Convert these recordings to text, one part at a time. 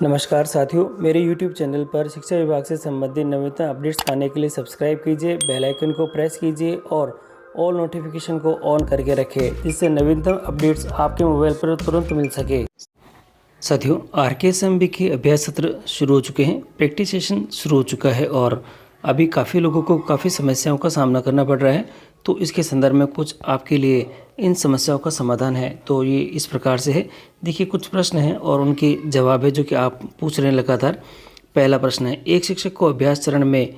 नमस्कार साथियों, मेरे YouTube चैनल पर शिक्षा विभाग से संबंधित नवीनतम अपडेट्स पाने के लिए सब्सक्राइब कीजिए, बेल आइकन को प्रेस कीजिए और ऑल नोटिफिकेशन को ऑन करके रखें, जिससे नवीनतम अपडेट्स आपके मोबाइल पर तुरंत मिल सके। साथियों, RKSMB के अभ्यास सत्र शुरू हो चुके हैं, प्रैक्टिस सेशन शुरू हो चुका है और अभी काफ़ी लोगों को काफ़ी समस्याओं का सामना करना पड़ रहा है। तो इसके संदर्भ में कुछ आपके लिए इन समस्याओं का समाधान है। तो ये इस प्रकार से है, देखिए कुछ प्रश्न हैं और उनके जवाब है जो कि आप पूछ रहे हैं लगातार। पहला प्रश्न है, एक शिक्षक को अभ्यास चरण में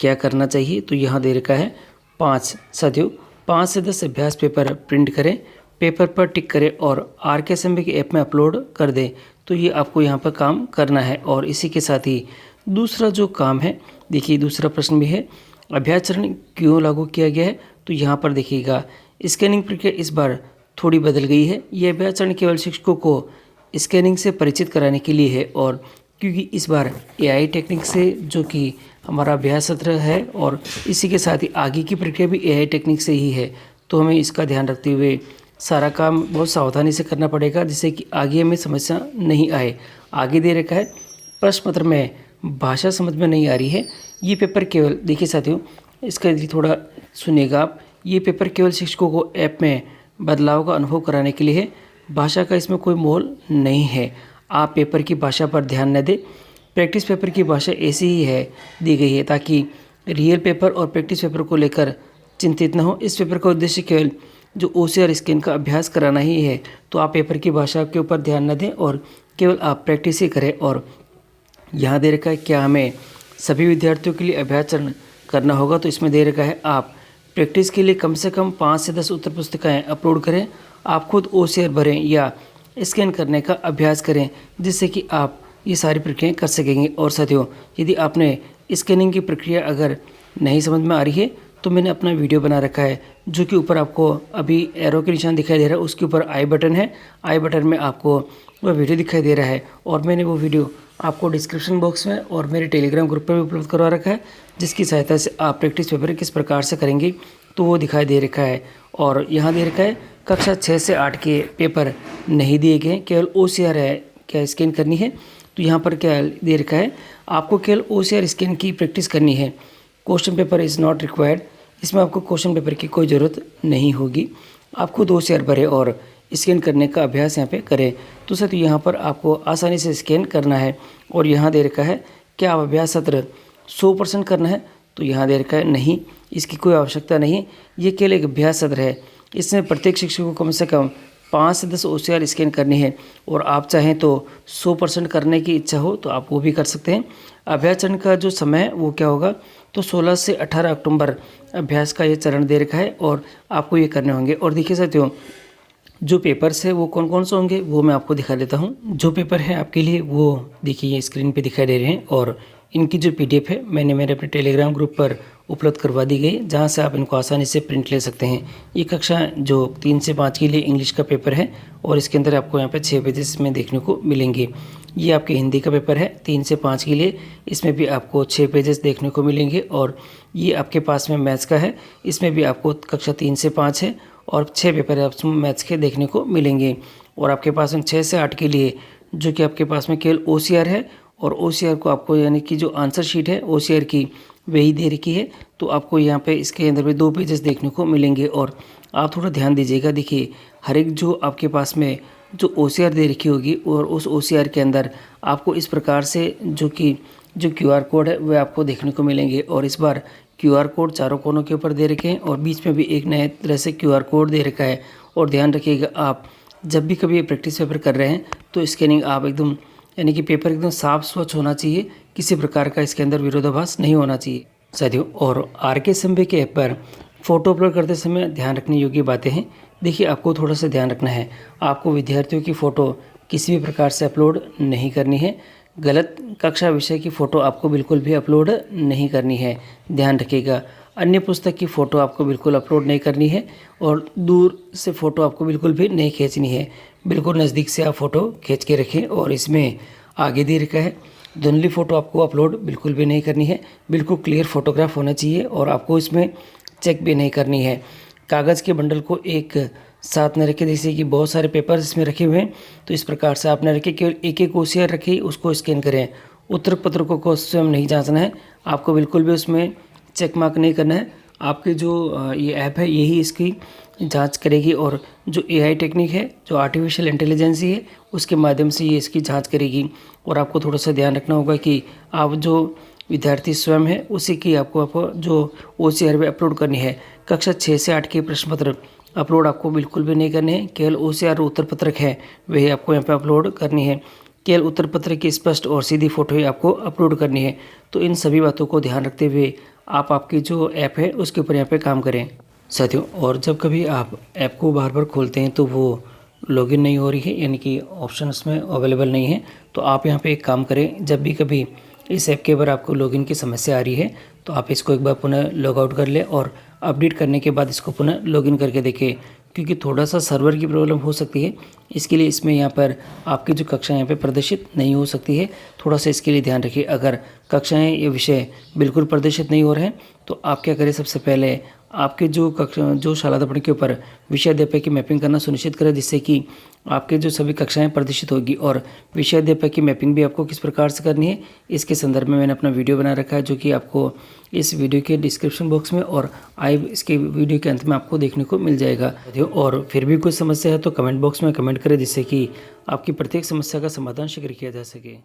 क्या करना चाहिए? तो यहाँ दे रखा है 5। साथियों, 5 से 10 अभ्यास पेपर प्रिंट करें, पेपर पर टिक करें और RKSMB के ऐप में अपलोड कर दें। तो ये आपको यहाँ पर काम करना है। और इसी के साथ ही दूसरा जो काम है, देखिए दूसरा प्रश्न भी है, अभ्यास चरण क्यों लागू किया गया है? तो यहाँ पर देखिएगा स्कैनिंग प्रक्रिया इस बार थोड़ी बदल गई है। यह अभ्यास चरण केवल शिक्षकों को स्कैनिंग से परिचित कराने के लिए है और क्योंकि इस बार AI टेक्निक से जो कि हमारा अभ्यास सत्र है और इसी के साथ ही आगे की प्रक्रिया भी AI टेक्निक से ही है, तो हमें इसका ध्यान रखते हुए सारा काम बहुत सावधानी से करना पड़ेगा, जिससे कि आगे हमें समस्या नहीं आए। आगे दे रखा है, प्रश्न पत्र में भाषा समझ में नहीं आ रही है। ये पेपर केवल, देखिए साथियों इसका थोड़ा सुनिएगा आप, ये पेपर केवल शिक्षकों को ऐप में बदलाव का अनुभव कराने के लिए है। भाषा का इसमें कोई मोल नहीं है। आप पेपर की भाषा पर ध्यान न दें। प्रैक्टिस पेपर की भाषा ऐसी ही है दी गई है ताकि रियल पेपर और प्रैक्टिस पेपर को लेकर चिंतित न हो। इस पेपर का उद्देश्य केवल जो OCR स्कैन का अभ्यास कराना ही है। तो आप पेपर की भाषा के ऊपर ध्यान न दें और केवल आप प्रैक्टिस ही करें। और यहाँ दे रखा है क्या हमें सभी विद्यार्थियों के लिए अभ्यास चरण करना होगा? तो इसमें दे रखा है आप प्रैक्टिस के लिए कम से कम 5 से 10 उत्तर पुस्तिकाएँ अपलोड करें। आप खुद OCR भरें या स्कैन करने का अभ्यास करें, जिससे कि आप ये सारी प्रक्रियाएँ कर सकेंगे। और साथियों, यदि आपने स्कैनिंग की प्रक्रिया अगर नहीं समझ में आ रही है तो मैंने अपना वीडियो बना रखा है, जो कि ऊपर आपको अभी एरो के निशान दिखाई दे रहा है, उसके ऊपर आई बटन है। आई बटन में आपको वह वीडियो दिखाई दे रहा है और मैंने वो वीडियो आपको डिस्क्रिप्शन बॉक्स में और मेरे टेलीग्राम ग्रुप पर भी उपलब्ध करवा रखा है, जिसकी सहायता से आप प्रैक्टिस पेपर किस प्रकार से करेंगे तो वो दिखाई दे रखा है। और यहाँ दे रखा है कक्षा 6 से 8 के पेपर नहीं दिए गए, केवल OCR है क्या स्कैन करनी है। तो यहाँ पर क्या दे रखा है, आपको केवल OCR स्कैन की प्रैक्टिस करनी है। Question paper is not required, इसमें आपको क्वेश्चन पेपर की कोई ज़रूरत नहीं होगी। आप खुद OCR भरें और स्कैन करने का अभ्यास यहाँ पे करें। तो सर यहाँ पर आपको आसानी से स्कैन करना है। और यहाँ दे रखा है क्या आप अभ्यास सत्र 100% करना है? तो यहाँ दे रखा है नहीं, इसकी कोई आवश्यकता नहीं। ये केवल एक अभ्यास सत्र है। इसमें प्रत्येक शिक्षक को कम से कम 5 से 10 OCR स्कैन करनी है। और आप चाहें तो 100% करने की इच्छा हो तो आप वो भी कर सकते हैं। अभ्यास चरण का जो समय है वो क्या होगा? तो 16 से 18 अक्टूबर अभ्यास का ये चरण दे रखा है और आपको ये करने होंगे। और देखिए साथियों, जो पेपर्स है वो कौन कौन से होंगे वो मैं आपको दिखा देता हूँ। जो पेपर है आपके लिए वो देखिए ये स्क्रीन पे दिखाई दे रहे हैं और इनकी जो PDF है मैंने मेरे अपने टेलीग्राम ग्रुप पर उपलब्ध करवा दी गई, जहाँ से आप इनको आसानी से प्रिंट ले सकते हैं। ये कक्षा जो 3 से 5 के लिए इंग्लिश का पेपर है और इसके अंदर आपको यहाँ पे 6 पेजेस में देखने को मिलेंगे। ये आपके हिंदी का पेपर है 3 से 5 के लिए, इसमें भी आपको 6 पेजेस देखने को मिलेंगे। और ये आपके पास में मैथ्स का है, इसमें भी आपको कक्षा 3 से 5 है और 6 पेपर आपको मैथ्स के देखने को मिलेंगे। और आपके पास में 6 से 8 के लिए जो कि आपके पास में केवल OCR है और OCR को आपको यानी कि जो आंसर शीट है OCR की वही दे रखी है। तो आपको यहाँ पे इसके अंदर में 2 पेजेस देखने को मिलेंगे और आप थोड़ा ध्यान दीजिएगा। देखिए हर एक जो आपके पास में जो OCR दे रखी होगी और उस OCR के अंदर आपको इस प्रकार से जो QR कोड है वह आपको देखने को मिलेंगे। और इस बार QR कोड चारों कोनों के ऊपर दे रखे हैं और बीच में भी एक नए तरह से QR कोड दे रखा है। और ध्यान रखिएगा, आप जब भी कभी प्रैक्टिस पेपर कर रहे हैं तो स्कैनिंग आप एकदम यानी कि पेपर एकदम साफ स्वच्छ होना चाहिए, किसी प्रकार का इसके अंदर विरोधाभास नहीं होना चाहिए साथियों। और RKSMB के ऐप पर फ़ोटो अपलोड करते समय ध्यान रखने योग्य बातें हैं। देखिए आपको थोड़ा सा ध्यान रखना है, आपको विद्यार्थियों की फ़ोटो किसी भी प्रकार से अपलोड नहीं करनी है। गलत कक्षा विषय की फ़ोटो आपको बिल्कुल भी अपलोड नहीं करनी है, ध्यान रखिएगा। अन्य पुस्तक की फ़ोटो आपको बिल्कुल अपलोड नहीं करनी है और दूर से फ़ोटो आपको बिल्कुल भी नहीं खींचनी है, बिल्कुल नज़दीक से आप फ़ोटो खींच के रखें। और इसमें आगे दे रखा है धुंधली फ़ोटो आपको अपलोड बिल्कुल भी नहीं करनी है, बिल्कुल क्लियर फोटोग्राफ होना चाहिए और आपको इसमें चेक भी नहीं करनी है। कागज़ के बंडल को एक साथ न रखें, जैसे कि बहुत सारे पेपर्स इसमें रखे हुए हैं, तो इस प्रकार से आप न रखें, केवल एक एक OCR रखें, उसको स्कैन करें। उत्तर पत्रकों को स्वयं नहीं जांचना है, आपको बिल्कुल भी उसमें चेक मार्क नहीं करना है। आपके जो ये ऐप है यही इसकी जांच करेगी, और जो AI टेक्निक है, जो आर्टिफिशियल इंटेलिजेंसी है, उसके माध्यम से ये इसकी जांच करेगी। और आपको थोड़ा सा ध्यान रखना होगा कि आप जो विद्यार्थी स्वयं है उसी की आपको जो OCR में अपलोड करनी है। कक्षा 6 से 8 के प्रश्न पत्र अपलोड आपको बिल्कुल भी नहीं करने हैं, केवल OCR उत्तर पत्रक है वही आपको यहाँ पे अपलोड करनी है। केवल उत्तर पत्र की स्पष्ट और सीधी फोटो ही आपको अपलोड करनी है। तो इन सभी बातों को ध्यान रखते हुए आप आपकी जो ऐप है उसके ऊपर यहाँ पे काम करें साथियों। और जब कभी आप ऐप को बार बार खोलते हैं तो वो लॉगिन नहीं हो रही है, यानी कि ऑप्शन उसमें अवेलेबल नहीं है, तो आप यहाँ पे एक काम करें, जब भी कभी इस ऐप के ऊपर आपको लॉगिन की समस्या आ रही है तो आप इसको एक बार पुनः लॉग आउट कर लें और अपडेट करने के बाद इसको पुनः लॉगिन करके देखें, क्योंकि थोड़ा सा सर्वर की प्रॉब्लम हो सकती है। इसके लिए इसमें यहाँ पर आपकी जो कक्षाएं यहाँ पे प्रदर्शित नहीं हो सकती है, थोड़ा सा इसके लिए ध्यान रखिए। अगर कक्षाएं ये विषय बिल्कुल प्रदर्शित नहीं हो रहे हैं तो आप क्या करें, सबसे पहले आपके जो शाला दर्पण के ऊपर विषय अध्यापक की मैपिंग करना सुनिश्चित करें, जिससे कि आपके जो सभी कक्षाएं प्रदर्शित होगी। और विषय अध्यापक की मैपिंग भी आपको किस प्रकार से करनी है इसके संदर्भ में मैंने अपना वीडियो बना रखा है, जो कि आपको इस वीडियो के डिस्क्रिप्शन बॉक्स में और इसके वीडियो के अंत में आपको देखने को मिल जाएगा। और फिर भी कोई समस्या है तो कमेंट बॉक्स में कमेंट करें, जिससे कि आपकी प्रत्येक समस्या का समाधान शीघ्र किया जा सके।